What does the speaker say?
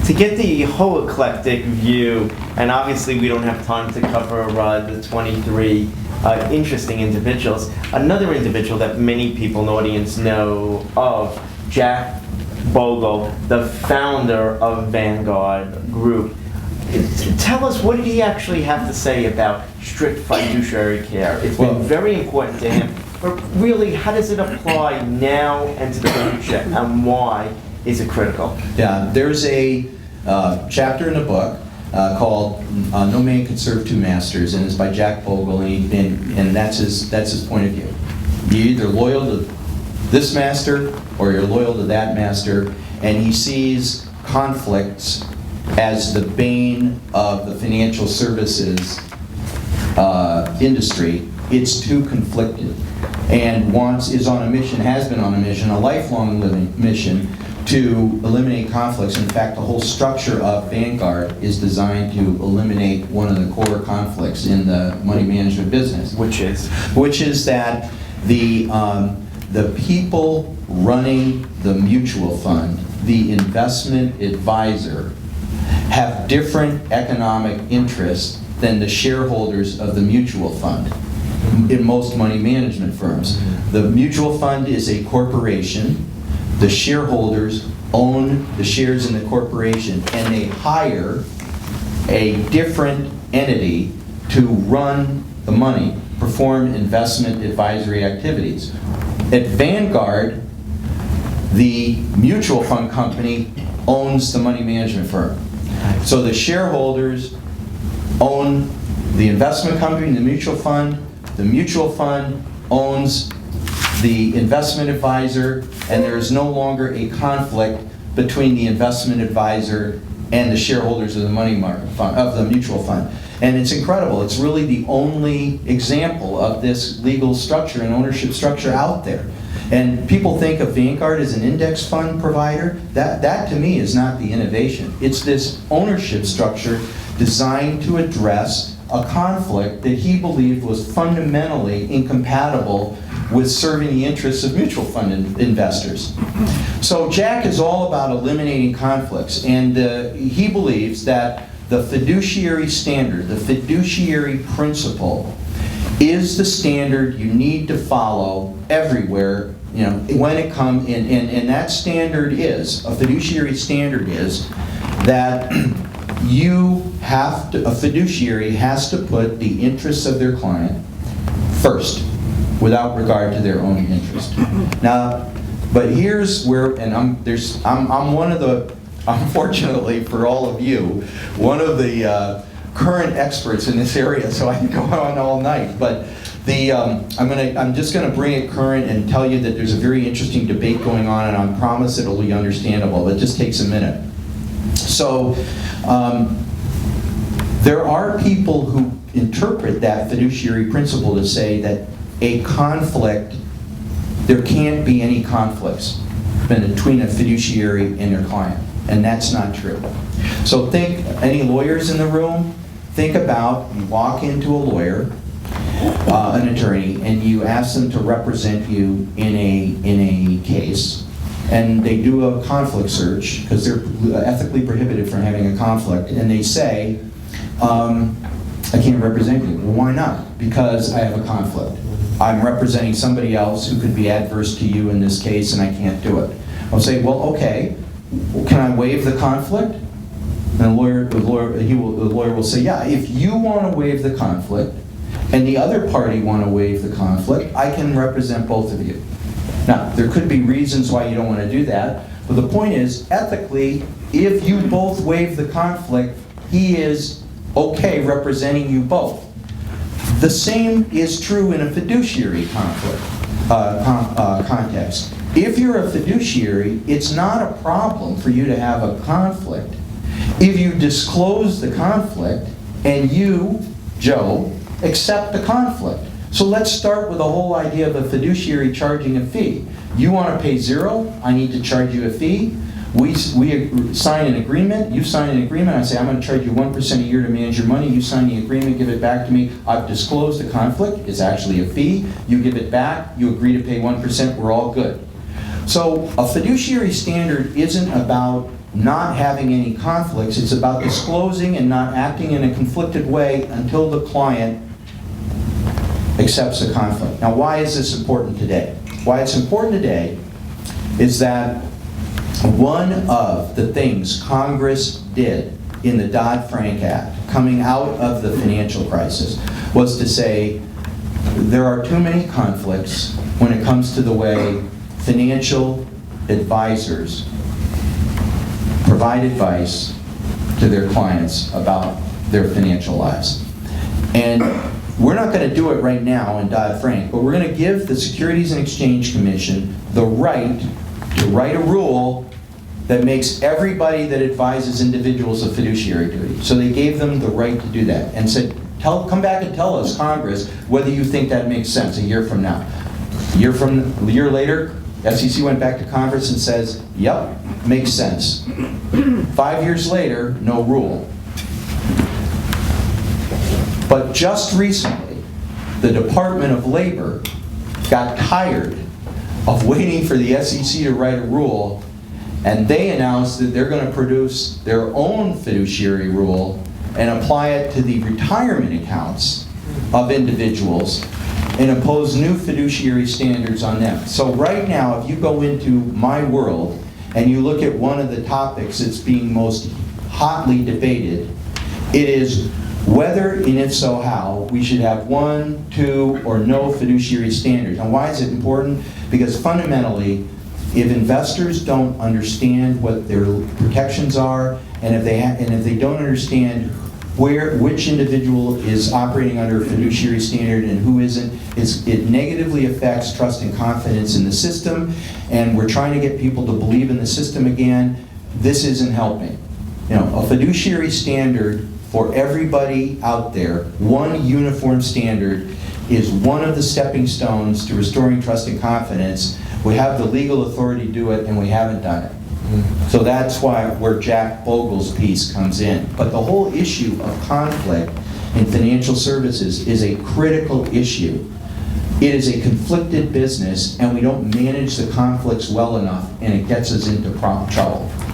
To get the whole eclectic view, and obviously we don't have time to cover the 23 interesting individuals, another individual that many people in the audience know of, Jack Bogle, the founder of Vanguard Group. Tell us, what did he actually have to say about strict fiduciary care? It's been very important to him, but really, how does it apply now and to the future, and why is it critical? Yeah, there's a chapter in the book called "No Man Can Serve Two Masters," and it's by Jack Bogle, and that's his point of view. You're either loyal to this master or you're loyal to that master, and he sees conflicts as the bane of the financial services industry. It's too conflicted, and is on a mission, has been on a mission, a lifelong mission, to eliminate conflicts. In fact, the whole structure of Vanguard is designed to eliminate one of the core conflicts in the money management business, which is that the people running the mutual fund, the investment advisor, have different economic interests than the shareholders of the mutual fund in most money management firms. The mutual fund is a corporation. The shareholders own the shares in the corporation, and they hire a different entity to run the money, perform investment advisory activities. At Vanguard, the mutual fund company owns the money management firm. So the shareholders own the investment company, the mutual fund owns the investment advisor, and there is no longer a conflict between the investment advisor and the shareholders of the money market fund, of the mutual fund. And it's incredible. It's really the only example of this legal structure and ownership structure out there. And people think of Vanguard as an index fund provider. That to me is not the innovation. It's this ownership structure designed to address a conflict that he believed was fundamentally incompatible with serving the interests of mutual fund investors. So Jack is all about eliminating conflicts, and he believes that the fiduciary standard, the fiduciary principle, is the standard you need to follow everywhere, when it comes in, and that standard is, a fiduciary standard is, that a fiduciary has to put the interests of their client first, without regard to their own interest. Now, but here's where, and I'm one of the, unfortunately for all of you, one of the current experts in this area, so I can go on all night. But I'm just going to bring it current and tell you that there's a very interesting debate going on, and I promise it'll be understandable. It just takes a minute. So there are people who interpret that fiduciary principle to say that there can't be any conflicts between a fiduciary and their client, and that's not true. So think, any lawyers in the room, think about, you walk into a lawyer, an attorney, and you ask them to represent you in a case, and they do a conflict search, because they're ethically prohibited from having a conflict, and they say, I can't represent you. Well, why not? Because I have a conflict. I'm representing somebody else who could be adverse to you in this case, and I can't do it. I'll say, well, okay, can I waive the conflict? And the lawyer will say, yeah, if you want to waive the conflict, and the other party want to waive the conflict, I can represent both of you. Now, there could be reasons why you don't want to do that, but the point is, ethically, if you both waive the conflict, he is okay representing you both. The same is true in a fiduciary context. If you're a fiduciary, it's not a problem for you to have a conflict if you disclose the conflict and you, Joe, accept the conflict. So let's start with the whole idea of a fiduciary charging a fee. You want to pay zero, I need to charge you a fee. We sign an agreement, you sign an agreement, I say I'm going to charge you 1% a year to manage your money, you sign the agreement, give it back to me, I've disclosed the conflict, it's actually a fee, you give it back, you agree to pay 1%, we're all good. So a fiduciary standard isn't about not having any conflicts. It's about disclosing and not acting in a conflicted way until the client accepts the conflict. Now, why is this important today? Why it's important today is that one of the things Congress did in the Dodd-Frank Act, coming out of the financial crisis, was to say there are too many conflicts when it comes to the way financial advisors provide advice to their clients about their financial lives. And we're not going to do it right now in Dodd-Frank, but we're going to give the Securities and Exchange Commission the right to write a rule that makes everybody that advises individuals a fiduciary duty. So they gave them the right to do that and said, come back and tell us, Congress, whether you think that makes sense a year from now. A year later, SEC went back to Congress and says, yep, makes sense. 5 years later, no rule. But just recently, the Department of Labor got tired of waiting for the SEC to write a rule, and they announced that they're going to produce their own fiduciary rule and apply it to the retirement accounts of individuals and impose new fiduciary standards on them. So right now, if you go into my world and you look at one of the topics that's being most hotly debated, it is whether, and if so how, we should have one, two, or no fiduciary standards. And why is it important? Because fundamentally, if investors don't understand what their protections are, and if they don't understand which individual is operating under a fiduciary standard and who isn't, it negatively affects trust and confidence in the system, and we're trying to get people to believe in the system again. This isn't helping. You know, a fiduciary standard for everybody out there, one uniform standard, is one of the stepping stones to restoring trust and confidence. We have the legal authority to do it, and we haven't done it. So that's where Jack Bogle's piece comes in. But the whole issue of conflict in financial services is a critical issue. It is a conflicted business, and we don't manage the conflicts well enough, and it gets us into trouble.